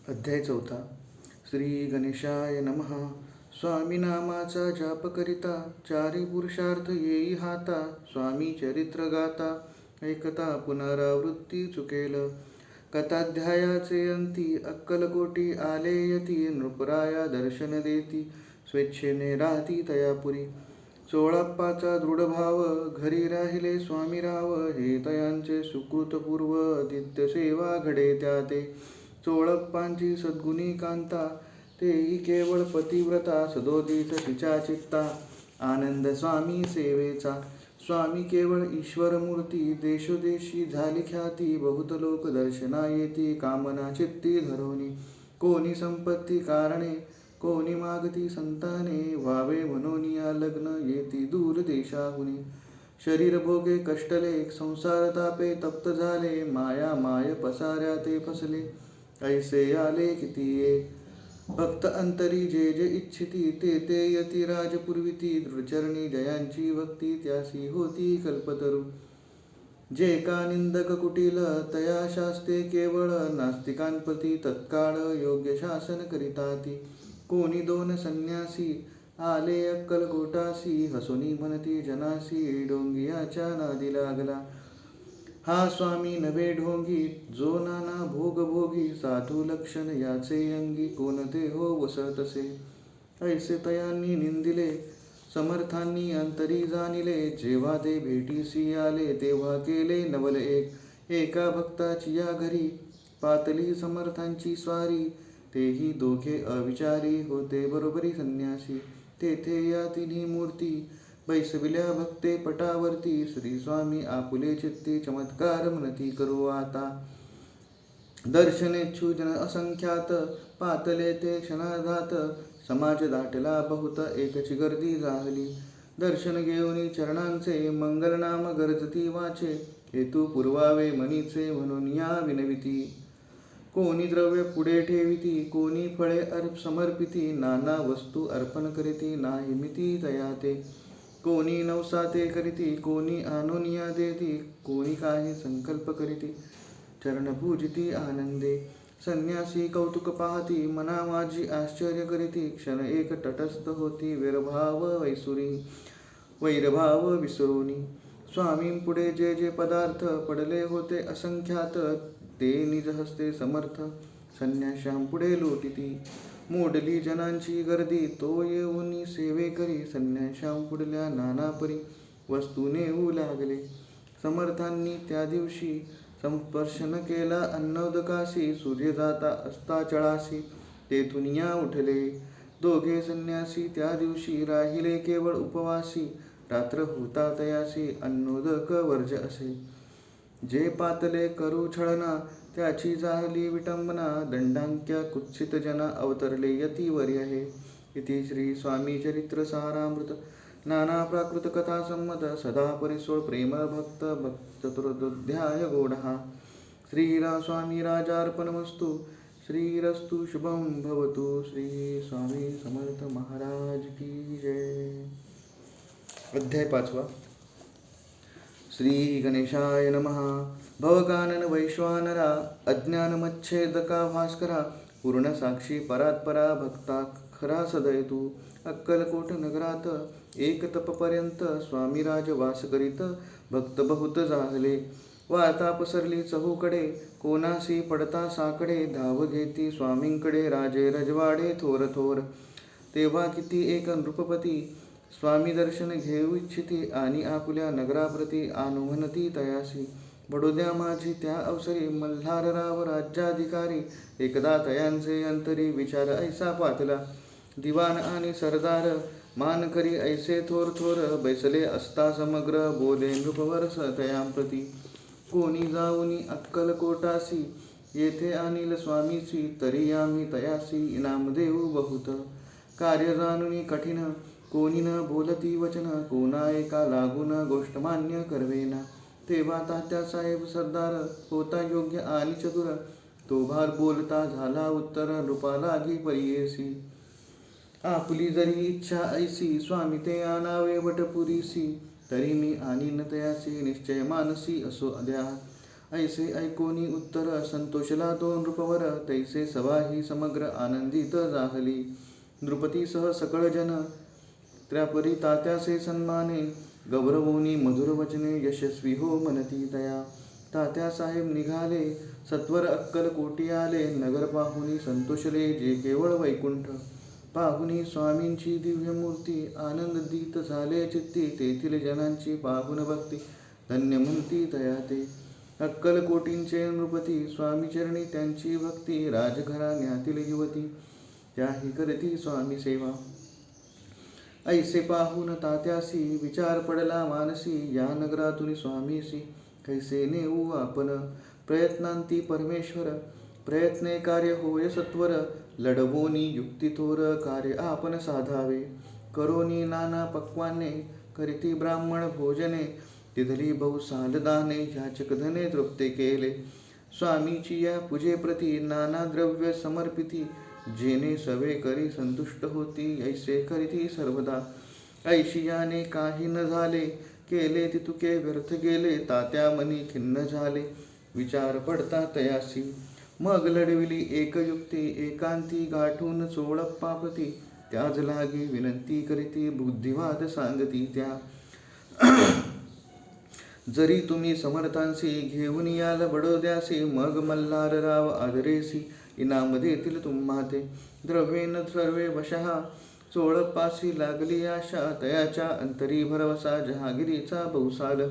अध्याय 4. श्री गणेशाय नमः. स्वामी नामाचा जाप करिता, चारी पुरुषार्थ येई हाता. स्वामी चरित्र गाता, ऐकता पुनरावृत्ती चुकेल. कथाध्यायाचे अंती, अक्कलकोटी आले यती. नृपराया दर्शन देती, स्वेच्छेने राहती तयापुरी. चोळाप्पाचा दृढभाव, घरी राहिले स्वामी राव. हे तयांचे सुकृतपूर्व, आदित्य सेवा घडे त्या ते. चोळप्पांची सद्गुणी कांता, तेही केवळ पतिव्रता. सदोदित तिच्या चित्ता, आनंद स्वामी सेवेचा. स्वामी केवळ ईश्वरमूर्ती, देशोदेशी झाली ख्याती. बहुत लोक दर्शना येती, कामना चित्ती धरोनी. कोणी संपत्ती कारणे, कोणी मागती संताने. व्हावे म्हणून या लग्न, येती दूर देशाहुनी. शरीर भोगे कष्टले, संसार तापे तप्त झाले. माया माय पसाऱ्या ते फसले, ऐसे आले किती ये. भक्त अंतरी जे जे इच्छिती, ते ते यती राजपुरविती. दृढचरणी जयांची भक्ती, त्यासी होती कल्पतरू. जे का निंदक कुटील, तया शास्ते केवळ. नास्तिकांप्रती तत्काळ, योग्य शासन करिताती. कोणी दोन संन्यासी, आले अक्कलकोटासी. हसुनी म्हणती जनासी, ढोंगियाच्या नादी लागला. हा स्वामी नवे ढोंगी, जो नाना भोग भोगी. साधू लक्षण याचे अंगी, कोणते हो वसतसे. ऐसे तयांनी निंदिले, समर्थांनी अंतरी जाणिले. जेव्हा ते भेटीसी आले, तेव्हा केले नवल एक. एका भक्ताची या घरी, पातली समर्थांची स्वारी. तेही दोघे अविचारी, होते बरोबरी संन्यासी. तेथे या तिन्ही मूर्ती, बैसविल्या भक्ते पटावरती. श्री स्वामी आपुले चित्ती, चमत्कार म्हणती करू आता. दर्शनेच्छू जन असंख्यात, पातले ते क्षणार्धात. समाज दाटला बहुत, एकची गर्दी जाहली. दर्शन घेऊनी चरणांचे, मंगलनाम गरजती वाचे. हेतू पुरवावे मनीचे, म्हणून या विनविती. कोणी द्रव्य पुढे ठेविती, कोणी फळे समर्पिती. नाना वस्तू अर्पण करीती, नाही मिती तया ते. कोणी नवसाते करीती, कोणी आनोनिया देती. कोणी काही संकल्प करीती, चरण पूजिती आनंदे. संन्यासी कौतुक पाहती, मना माझी आश्चर्य करीती. क्षण एक तटस्थ होती, वैरभाव विसरोनी. स्वामींपुढे जे जे पदार्थ, पडले होते असंख्यात. ते निज हस्ते समर्थ, संन्याशांपुढे लोटिती. मोडली जनांची गर्दी, तो येऊनी सेवे करी. संन्याशांपुढल्या नाना परी, वस्तू नेऊ लागले. समर्थांनी त्या दिवशी, संस्पर्शन केला अन्नोदकासी. सूर्य जाता असता चळासी, तेथून या उठले. दोघे संन्यासी त्या दिवशी, राहिले केवळ उपवासी. रात्र होता तयासी, अन्नोदक वर्ज असे. जे पातले करू छळना, त्याची जाहली विटंबना. दंडांक्या कुत्सित जना, अवतरले यतीवर्य हे. इति श्री स्वामी चरित्र सारामृत. नाना प्राकृत कथा संमत, सदा परिसोड प्रेम भक्त. चतुर्थोऽध्याय गोडहा. श्रीरा स्वामी राजार्पणमस्तु. श्रीरस्तु शुभं भवतु. श्री स्वामी समर्थ महाराज की जय. अध्याय 5. श्री गणेशाय नमः. भवकानन वैश्वानरा, अज्ञानमच्छेदका भास्करा. पूर्ण साक्षी परात्परा, भक्ता खरा सदयतु. अक्कलकोट नगरात, एक तपपर्यंत. स्वामीराज वास करीत, भक्त बहुत जाहले. वार्ता पसरली चहूकडे, कोणासी पडता साकडे. धाव घेती स्वामींकडे, राजे रजवाडे थोर थोर. तेव्हा किती एक नृपपती, स्वामी दर्शन घेऊ इच्छिती. आणि आपुल्या नगराप्रती आनुमनती तयासी. बडोद्या माझी त्या अवसरी, मल्हारराव राज्याधिकारी. एकदा तयांचे अंतरी, विचार ऐसा पातला. दिवाण आणि सरदार, मान करी ऐसे थोर थोर. बैसले असता समग्र, बोले नृपवर तयांप्रती. कोणी जाऊनी अक्कलकोटासी, येथे आणील स्वामीसी. तरी आम्ही तयासी, इनाम देऊ बहुत. कार्य जाणूनी कठीण, कोणी न बोलती वचन. कोणा एका लागून, गोष्ट मान्य करवेना. तेव्हा तात्यासाहेब सरदार, होता योग्य आणि चतुर. तो भार बोलता झाला उत्तर, नृपा लागी परियेसी. आपली जरी इच्छा ऐसी, स्वामी ते आणावे वटपुरीसी. तरी मी आणीन तयासी, निश्चय मानसी असो द्या. ऐसे ऐकोनी उत्तर संतोषला तो नृपवर तैसे सवाही समग्र आनंदित जाहली. नृपतीसह सकळ जन त्र्यापरी तात्यासे सन्माने गौरवोनी मधुर वचने यशस्वी हो म्हणती तया. तात्यासाहेब निघाले सत्वर अक्कलकोटी आले. नगर पाहुनी संतोषले जे केवळ वैकुंठ. पाहुनी स्वामींची दिव्य मूर्ती आनंदित झाले चित्ती. तेथील जनांची पाहुन भक्ती धन्य म्हणती तया ते. अक्कलकोटींचे नृपती स्वामीचरणी त्यांची भक्ती. राजघराण्यातील युवती त्याही करती स्वामी सेवा. ऐसे पाहून तात्यासी विचार पडला मानसी. या नगरातून स्वामीसी कैसे नेऊ आपण. प्रयत्नांती परमेश्वर प्रयत्ने कार्य होय सत्वर. लढवोनी युक्ती थोर कार्य आपण साधावे. करोनी नाना पक्वाने करीती ब्राह्मण भोजने. तिथली बहुसाल दाने याचक धने तृप्ते केले. स्वामीची या पूजेप्रती नाना द्रव्य समर्पिती. जेने सवे करी संतुष्ट होती ऐसे करीती सर्वदा. ऐशियाने काही न झाले केले तितुके व्यर्थ गेले. तात्या मनी खिन्न झाले विचार पडता तयासी. मग लढविली एक युक्ती एकांती गाठून चोळप्पाप्रती. त्याज लागी विनंती करीती बुद्धिवाद सांगती त्या. जरी तुम्ही समर्थांसी घेऊन याल बडोद्यासी. मग मल्हारराव आदरेसी इनाम देतील तुम्हा ते. द्रव्येन सर्वे वशः चोळप्पासी लागली आशा. तयाच्या अंतरी भरवसा जहागिरीचा बहुसाल.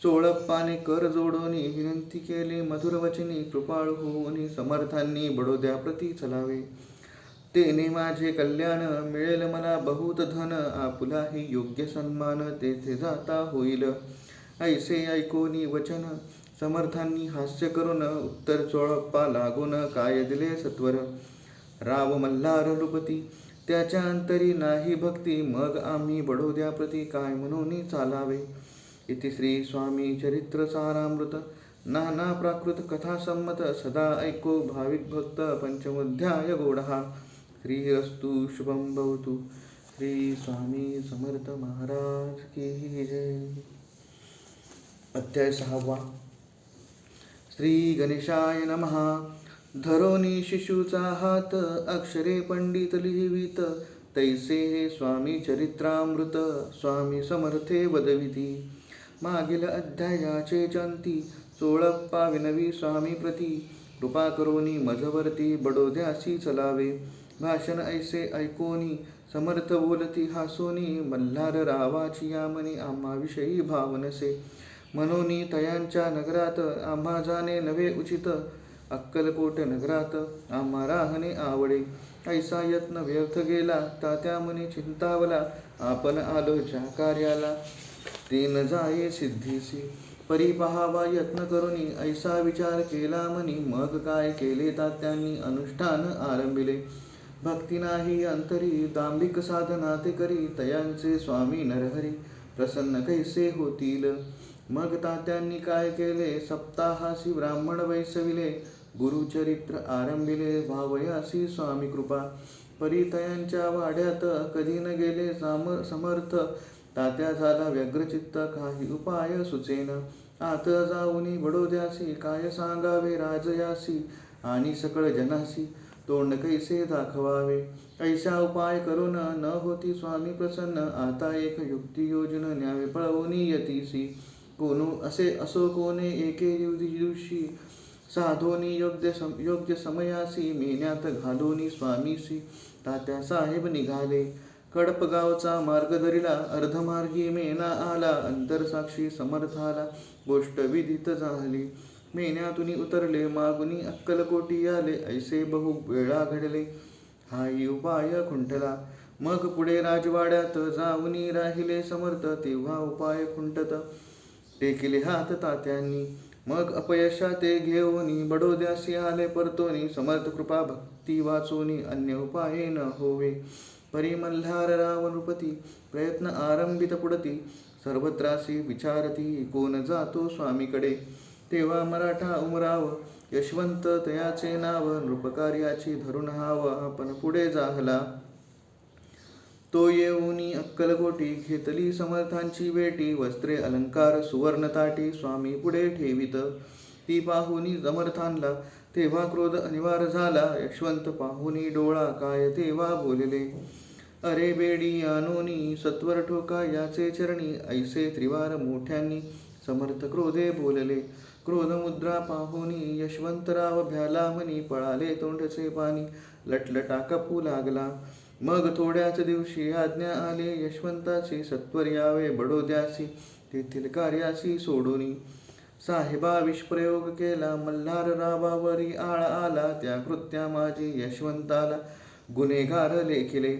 चोळप्पाने कर जोडोनी विनंती केली मधुर वचनी. कृपाळू होऊनी समर्थांनी बडोद्याप्रती चलावे. तेने माझे कल्याण मिळेल मला बहुत धन. आपुलाही योग्य सन्मान तेथे जाता होईल. ऐसे ऐकोनी वचन समर्थांनी हास्य करून. उत्तर चोळप्पा लागून काय दिले सत्वर. राव मल्हार नृपती त्याच्या अंतरी नाही भक्ती. मग आम्ही बडोद्याप्रती काय म्हणून चालावे. इति श्री स्वामी चरित्र सारामृत नाना प्राकृत कथा संमत. सदा ऐको भाविक भक्त पंचमोध्याय गोडहा. श्रीरस्तु शुभम भवतु. श्री स्वामी समर्थ महाराज की जय. अध्याय 6. श्री गणेशाय नमः. धरोनी शिशूचा हात अक्षरे पंडित लिहिवीत. तैसे हे स्वामी चरित्रामृत स्वामी समर्थे वदविती. मागील अध्यायाचे चंती चोळप्पा विनवी स्वामी प्रती. कृपा करोनी मजवरती बडोद्यासी चलावे. भाषण ऐसे ऐकोनी समर्थ बोलती हासोनी. मल्हार रावाची यामनी आम्हाविषयी भावनसे. मनोनी तयांच्या नगरात आम्हा जाणे नवे उचित. अक्कलकोट नगरात आम्हा राहणे आवडे. ऐसा यत्न व्यर्थ गेला तात्या मनी चिंतावला. आपण आलो ज्या कार्याला ते न जाये सिद्धीसी. परी पहावा यत्न करुनी ऐसा विचार केला मनी. मग काय केले तात्यांनी अनुष्ठान आरंभिले. भक्ती नाही अंतरी दांभिक साधना ते करी. तयांचे स्वामी नरहरी प्रसन्न कैसे होतील. मग तात्यांनी काय केले सप्ताहासी ब्राह्मण वैसविले. गुरुचरित्र आरंभिले भावयासी स्वामी कृपा. परितयांच्या वाड्यात कधी न गेले समर्थ. तात्या झाला व्यग्रचित्त काही उपाय सुचेन. आत जाऊनी बडोद्यासी काय सांगावे राजयासी. आणि सकळ जनासी तोंड कैसे दाखवावे. ऐसा उपाय करून न होती स्वामी प्रसन्न. आता एक युक्ती योजन न्यावे पळवूनी यतीसी. कोणू असे असो कोणे एके दिवशी साधोनी योग्य समयासी. मेन्यात घालोनी स्वामीसी तात्या साहेब निघाले. कडपगावचा मार्ग धरिला अर्धमार्गी मेना आला. अंतरसाक्षी समर्थाला गोष्ट विदित झाली. मेन्यातुनी उतरले मागुनी अक्कलकोटी आले. ऐसे बहु वेळा घडले हाही उपाय खुंटला. मग पुढे राजवाड्यात जाऊनी राहिले समर्थ. तेव्हा उपाय खुंटत टेकिले हात तात्यांनी. मग अपयशा ते घेऊनी बडोद्यासी आले परतोनी. समर्थ कृपा भक्ती वाचोनी अन्य उपाये न होवे. परी मल्हार राव नृपती प्रयत्न आरंभित पुढती. सर्वत्रासी विचारती कोण जातो स्वामीकडे. तेव्हा मराठा उमराव यशवंत तयाचे नाव. नृपकार्याची धरून हाव आपण पुढे जाहला. तो येऊनी अक्कलकोटी घेतली समर्थांची भेटी. वस्त्रे अलंकार सुवर्ण ताटी स्वामी पुढे ठेवित. ती पाहुनी समर्थांना तेव्हा क्रोध अनिवार्य झाला. यशवंत पाहुनी डोळा काय तेव्हा बोलले, अरे बेडी आणोनी सत्वर ठोका याचे चरणी. ऐसे त्रिवार मोठ्यांनी समर्थ क्रोधे बोलले. क्रोधमुद्रा पाहुनी यशवंतराव भ्याला म्हणी, पळाले तोंडचे पाणी लटलटा कपू लागला. मग थोड्याच दिवशी आज्ञा आले यशवंताची, सत्वर यावे बडोद्यासी तेथील कार्यासी सोडूनी. साहेबा विषप्रयोग केला मल्हार रावावरी आळा आला. त्या कृत्या माझी यशवंताला गुन्हेगार लेखिले.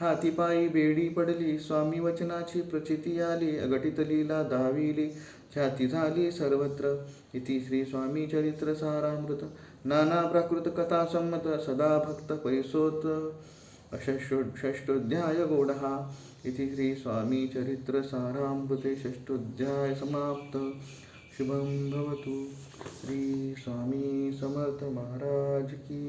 हातीपायी बेडी पडली स्वामी वचनाची प्रचिती आली. अघटित लीला दाविली ख्याती झाली सर्वत्र. इति श्री स्वामी चरित्र सारामृत नाना प्राकृत कथा संमत सदा भक्त परिसोत षष्ठोध्याय गौडहा. इति श्री स्वामी चरित्र सारामृते षष्ठोध्याय समाप्त. शुभम भवतु. श्री स्वामी समर्थ महाराज की